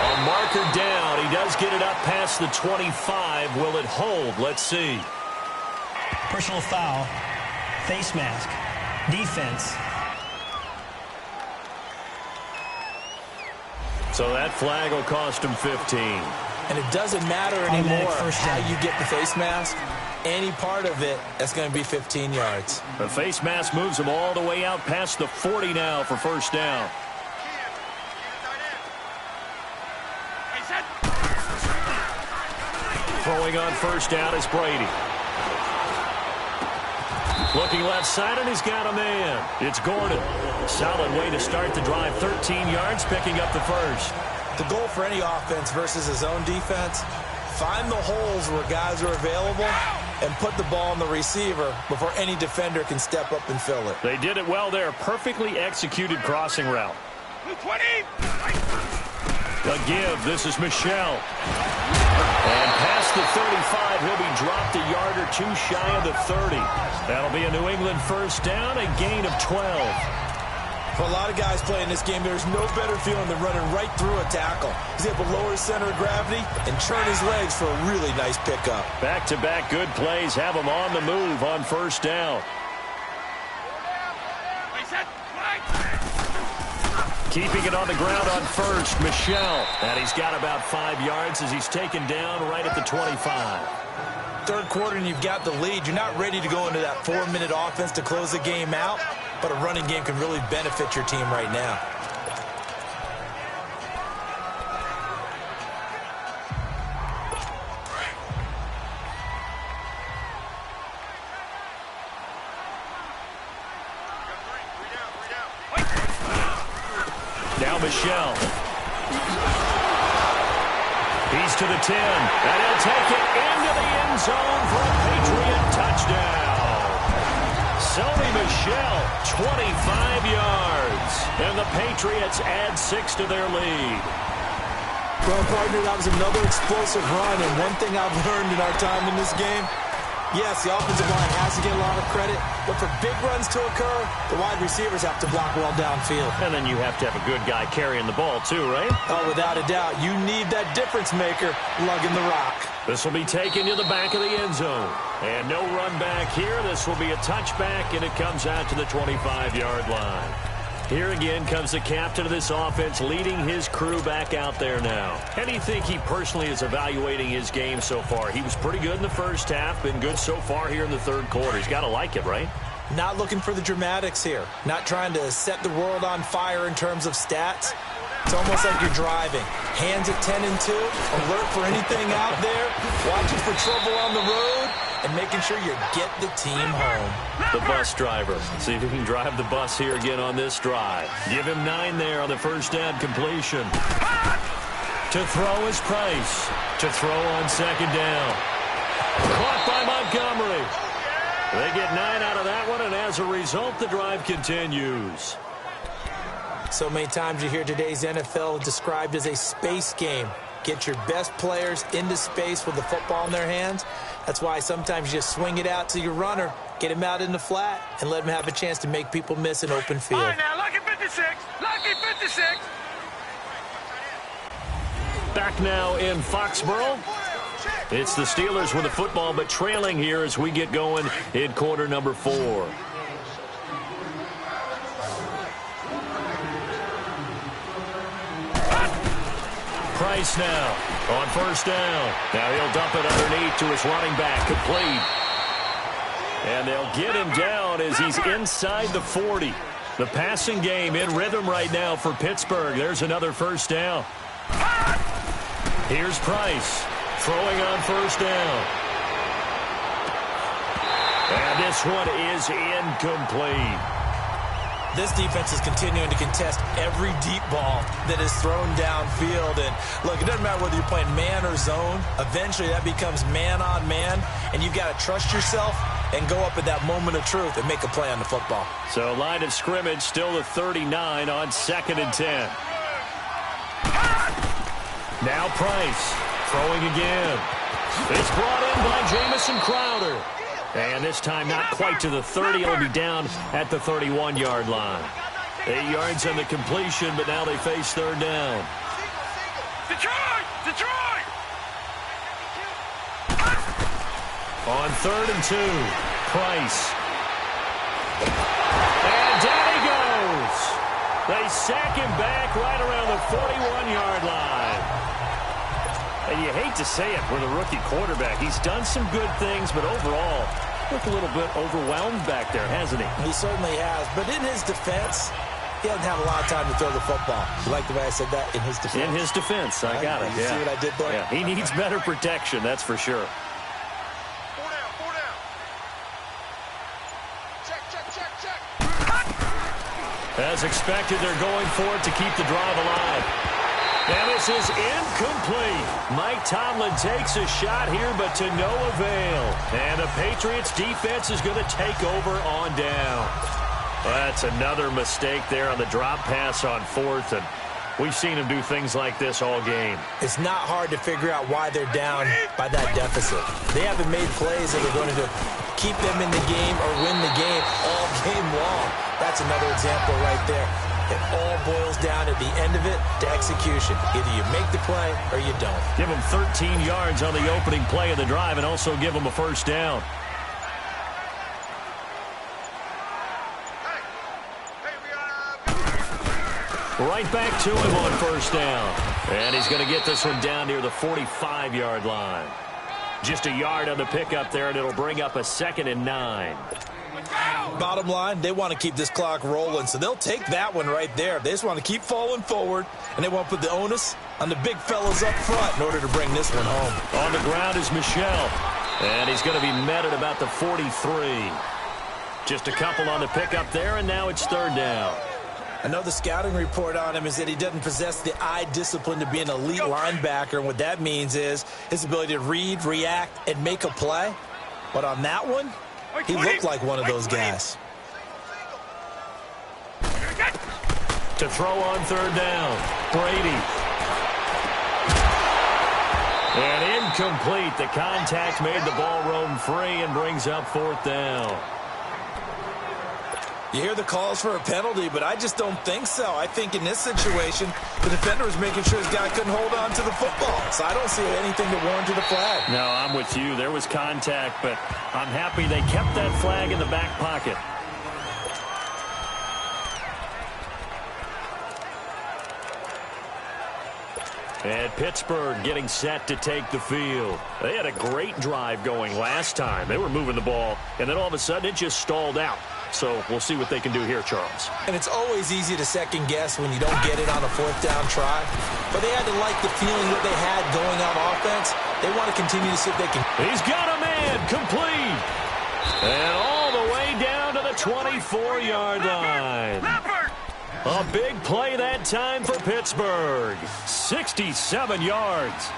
A marker down. He does get it up past the 25. Will it hold? Let's see. Personal foul. Face mask. Defense. So that flag will cost him 15. And it doesn't matter anymore how you get the face mask. Any part of it, that's going to be 15 yards. The face mask moves him all the way out past the 40 now for first down. Throwing on first down is Brady. Looking left side, and he's got a man. It's Gordon. Solid way to start the drive. 13 yards, picking up the first. The goal for any offense versus his own defense, find the holes where guys are available and put the ball on the receiver before any defender can step up and fill it. They did it well there. Perfectly executed crossing route. 20. A give. This is Michelle. And past the 35, he'll be dropped a yard or two shy of the 30. That'll be a New England first down, a gain of 12. For a lot of guys playing this game, there's no better feeling than running right through a tackle. He's able to lower his center of gravity and turn his legs for a really nice pickup. Back-to-back good plays have him on the move on first down. Keeping it on the ground on first, Michelle. And he's got about 5 yards as he's taken down right at the 25. Third quarter and you've got the lead. You're not ready to go into that 4-minute offense to close the game out, but a running game can really benefit your team right now. Now Michelle. He's to the 10, and he'll take it into the end zone for a Patriot touchdown. Sony Michelle, 25 yards, and the Patriots add 6 to their lead. Well, partner, that was another explosive run, and one thing I've learned in our time in this game, yes, the offensive line has to get a lot of credit, but for big runs to occur, the wide receivers have to block well downfield. And then you have to have a good guy carrying the ball too, right? Oh, without a doubt. You need that difference maker lugging the rock. This will be taken to the back of the end zone. And no run back here. This will be a touchback, and it comes out to the 25-yard line. Here again comes the captain of this offense leading his crew back out there now. How do you think he personally is evaluating his game so far? He was pretty good in the first half, been good so far here in the third quarter. He's got to like it, right? Not looking for the dramatics here. Not trying to set the world on fire in terms of stats. It's almost like you're driving. Hands at 10 and 2, alert for anything out there, watching for trouble on the road, and making sure you get the team home. The bus driver. See if he can drive the bus here again on this drive. Give him 9 there on the first down completion. To throw is Price. To throw on second down. Caught by Montgomery. They get 9 out of that one, and as a result, the drive continues. So many times you hear today's NFL described as a space game. Get your best players into space with the football in their hands. That's why sometimes you just swing it out to your runner, get him out in the flat, and let him have a chance to make people miss an open field. All right, now, lucky 56. Lucky 56. Back now in Foxborough. It's the Steelers with the football, but trailing here as we get going in quarter number 4. Price now on first down. Now he'll dump it underneath to his running back. Complete. And they'll get him down as he's inside the 40. The passing game in rhythm right now for Pittsburgh. There's another first down. Here's Price throwing on first down. And this one is incomplete. This defense is continuing to contest every deep ball that is thrown downfield. And look, it doesn't matter whether you're playing man or zone. Eventually that becomes man on man, and you've got to trust yourself and go up at that moment of truth and make a play on the football. So line of scrimmage still the 39 on 2nd and 10. Now Price throwing again. It's brought in by Jamison Crowder. And this time not quite to the 30. It'll be down at the 31-yard line. 8 yards on the completion, but now they face third down. Detroit! Detroit! On 3rd and 2, Price. And down he goes. They sack him back right around the 41-yard line. And you hate to say it with a rookie quarterback. He's done some good things, but overall, looked a little bit overwhelmed back there, hasn't he? He certainly has. But in his defense, he doesn't have a lot of time to throw the football. You like the way I said that? In his defense? In his defense. I got it. You see what I did there? Yeah, he needs better protection, that's for sure. 4 down, 4 down. Check, check, check, check. As expected, they're going for it to keep the drive alive. And this is incomplete. Mike Tomlin takes a shot here, but to no avail. And the Patriots defense is going to take over on down. That's another mistake there on the drop pass on 4th. And we've seen him do things like this all game. It's not hard to figure out why they're down by that deficit. They haven't made plays that are going to keep them in the game or win the game all game long. That's another example right there. It all boils down at the end of it to execution. Either you make the play or you don't. Give them 13 yards on the opening play of the drive and also give them a first down. Right back to him on first down. And he's going to get this one down near the 45-yard line. Just a yard on the pickup there, and it'll bring up a 2nd and 9. Bottom line, they want to keep this clock rolling, so they'll take that one right there. They just want to keep falling forward, and they want to put the onus on the big fellas up front in order to bring this one home. On the ground is Michel, and he's going to be met at about the 43. Just a couple on the pickup there, and now it's third down. I know the scouting report on him is that he doesn't possess the eye discipline to be an elite linebacker, and what that means is his ability to read, react, and make a play. But on that one, he looked like one of those guys. To throw on third down, Brady. And incomplete. The contact made the ball roam free and brings up 4th down. You hear the calls for a penalty, but I just don't think so. I think in this situation, the defender was making sure his guy couldn't hold on to the football. So I don't see anything that warranted a flag. No, I'm with you. There was contact, but I'm happy they kept that flag in the back pocket. And Pittsburgh getting set to take the field. They had a great drive going last time. They were moving the ball, and then all of a sudden it just stalled out. So we'll see what they can do here, Charles. And it's always easy to second guess when you don't get it on a 4th down try. But they had to like the feeling that they had going on offense. They want to continue to see if they can. He's got a man complete. And all the way down to the 24-yard line. A big play that time for Pittsburgh. 67 yards.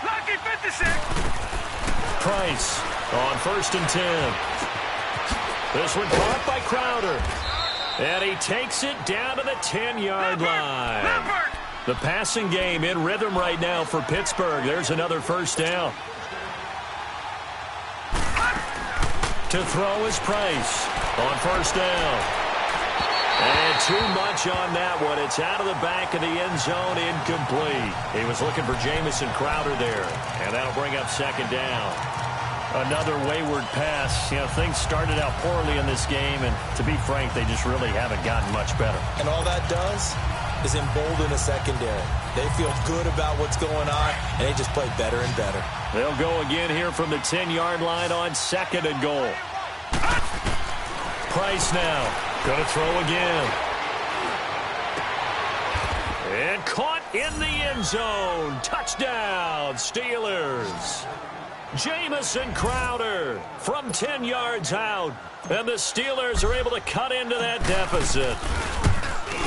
Lucky 56. Price on 1st and 10. This one caught by Crowder. And he takes it down to the 10-yard line. The passing game in rhythm right now for Pittsburgh. There's another first down. To throw is Price on first down. And too much on that one. It's out of the back of the end zone, incomplete. He was looking for Jamison Crowder there, and that'll bring up 2nd down. Another wayward pass. You know, things started out poorly in this game, and to be frank, they just really haven't gotten much better. And all that does is embolden a secondary. They feel good about what's going on, and they just play better and better. They'll go again here from the 10-yard line on 2nd and goal. Price now. Going to throw again. And caught in the end zone. Touchdown, Steelers. Jamison Crowder from 10 yards out. And the Steelers are able to cut into that deficit.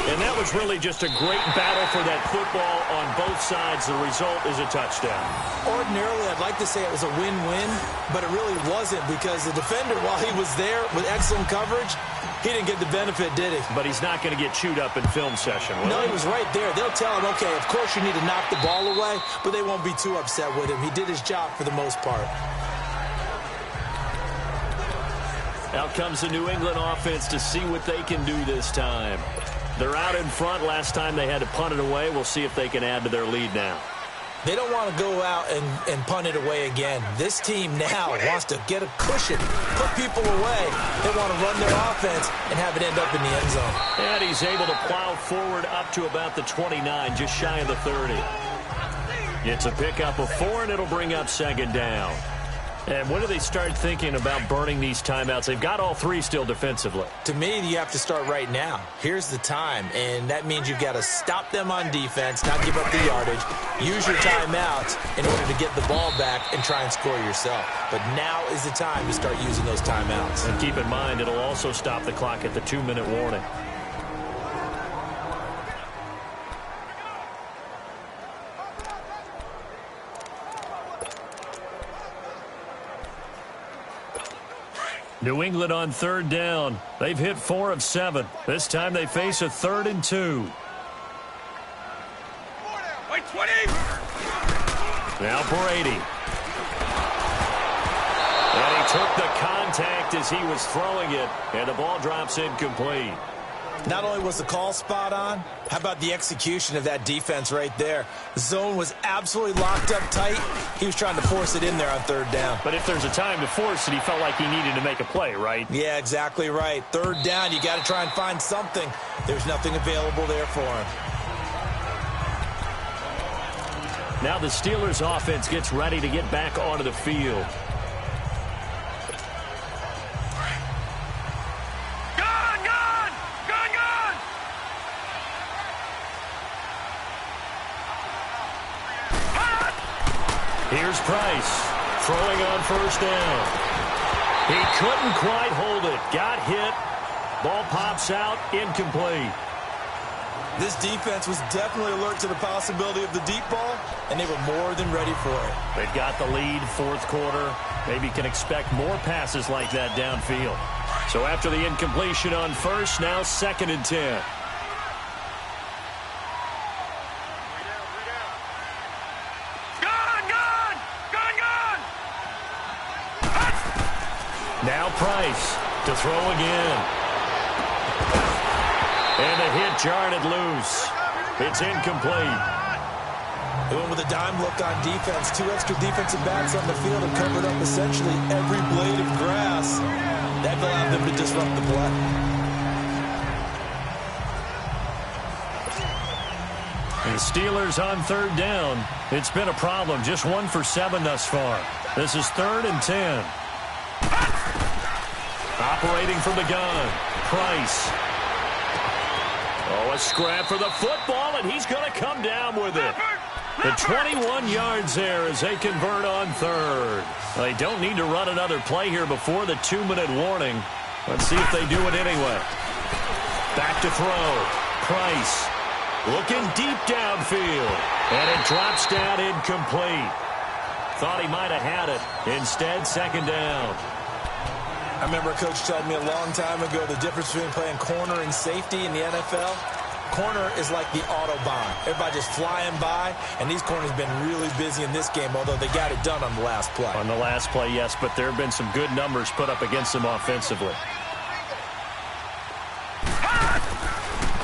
And that was really just a great battle for that football on both sides. The result is a touchdown. Ordinarily, I'd like to say it was a win-win, but it really wasn't because the defender, while he was there with excellent coverage, he didn't get the benefit, did he? But he's not going to get chewed up in film session, will No, he? he was right there. They'll tell him, okay, of course you need to knock the ball away, but they won't be too upset with him. He did his job for the most part. Out comes the New England offense to see what they can do this time. They're out in front. Last time they had to punt it away. We'll see if they can add to their lead now. They don't want to go out and punt it away again. This team now wants to get a cushion, put people away. They want to run their offense and have it end up in the end zone. And he's able to plow forward up to about the 29, just shy of the 30. It's a pickup of 4, and it'll bring up 2nd down. And when do they start thinking about burning these timeouts? They've got all 3 still defensively. To me, you have to start right now. Here's the time, and that means you've got to stop them on defense, not give up the yardage, use your timeouts in order to get the ball back and try and score yourself. But now is the time to start using those timeouts. And keep in mind, it'll also stop the clock at the 2-minute warning. New England on 3rd down. They've hit 4 of 7. This time they face a 3rd and 2. Wait, 20! Now Brady. And he took the contact as he was throwing it, and the ball drops incomplete. Not only was the call spot on, how about the execution of that defense right there? The zone was absolutely locked up tight. He was trying to force it in there on 3rd down. But if there's a time to force it, he felt like he needed to make a play, right? Yeah, exactly right. 3rd down, you got to try and find something. There's nothing available there for him. Now the Steelers offense gets ready to get back onto the field. Here's Price, throwing on 1st down. He couldn't quite hold it. Got hit. Ball pops out, incomplete. This defense was definitely alert to the possibility of the deep ball, and they were more than ready for it. They've got the lead, 4th quarter. Maybe can expect more passes like that downfield. So after the incompletion on 1st, now 2nd and 10. Now Price to throw again. And the hit jarred it loose. It's incomplete. They went with a dime look on defense. 2 extra defensive backs on the field and covered up essentially every blade of grass. That allowed them to disrupt the play. The Steelers on 3rd down. It's been a problem. Just 1 for 7 thus far. This is 3rd and 10. Operating from the gun, Price. Oh, a scrap for the football, and he's going to come down with it. The 21 yards there as they convert on 3rd. They don't need to run another play here before the 2-minute warning. Let's see if they do it anyway. Back to throw. Price looking deep downfield, and it drops down incomplete. Thought he might have had it. Instead, 2nd down. I remember a coach told me a long time ago the difference between playing corner and safety in the NFL. Corner is like the Autobahn. Everybody just flying by, and these corners have been really busy in this game, although they got it done on the last play. On the last play, yes, but there have been some good numbers put up against them offensively.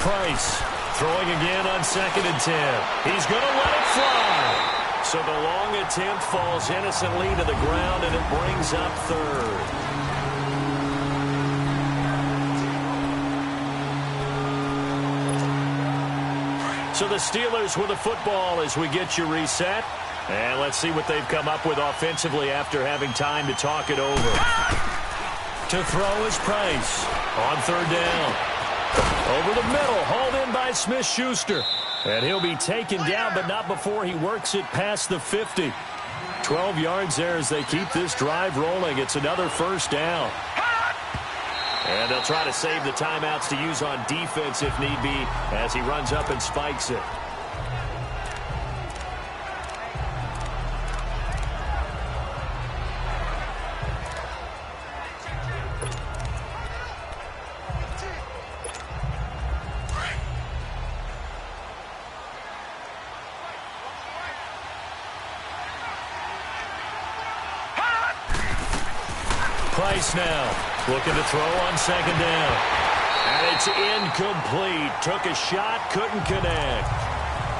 Price throwing again on 2nd and 10. He's going to let it fly. So the long attempt falls innocently to the ground, and it brings up third. So the Steelers with the football as we get you reset. And let's see what they've come up with offensively after having time to talk it over. To throw is Price on third down. Over the middle, hauled in by Smith-Schuster. And he'll be taken down, but not before he works it past the 50. 12 yards there as they keep this drive rolling. It's another first down. And they'll try to save the timeouts to use on defense if need be as he runs up and spikes it. Price now looking to throw on second down. And it's incomplete. Took a shot, couldn't connect.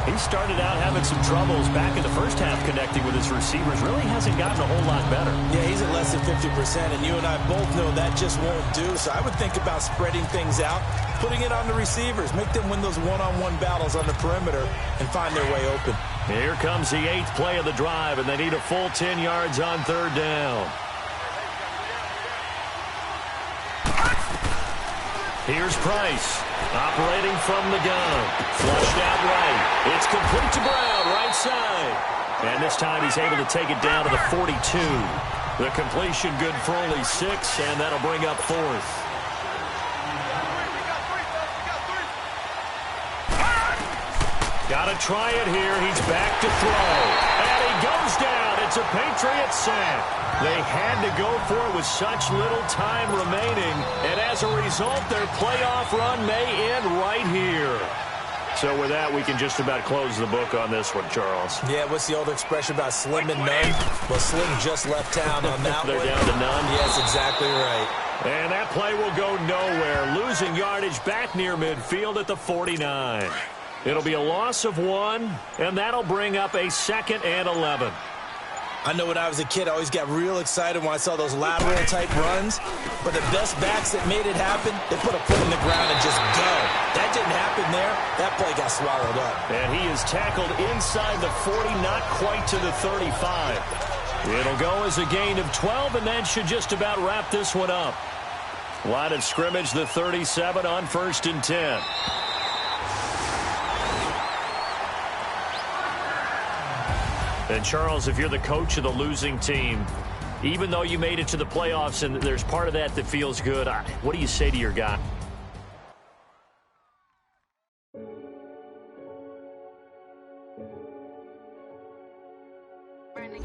He started out having some troubles back in the first half connecting with his receivers. Really hasn't gotten a whole lot better. Yeah, he's at less than 50%, and you and I both know that just won't do. So I would think about spreading things out, putting it on the receivers, make them win those one-on-one battles on the perimeter and find their way open. Here comes the 8th play of the drive, and they need a full 10 yards on third down. Here's Price, operating from the gun. Flushed out right. It's complete to Brown, right side. And this time he's able to take it down to the 42. The completion good for only 6, and that'll bring up 4th. Got to try it here. He's back to throw. And he goes down. It's a Patriot sack. They had to go for it with such little time remaining. And as a result, their playoff run may end right here. So with that, we can just about close the book on this one, Charles. Yeah, what's the old expression about slim and none? Well, Slim just left town on that They're one. down to none? Yes, exactly right. And that play will go nowhere. Losing yardage back near midfield at the 49. It'll be a loss of 1, and that'll bring up a 2nd and 11. I know when I was a kid, I always got real excited when I saw those lateral-type runs. But the best backs that made it happen, they put a foot in the ground and just go. That didn't happen there. That play got swallowed up. And he is tackled inside the 40, not quite to the 35. It'll go as a gain of 12, and that should just about wrap this one up. Line of scrimmage, the 37 on 1st and 10. And, Charles, if you're the coach of the losing team, even though you made it to the playoffs and there's part of that that feels good, what do you say to your guy? Running.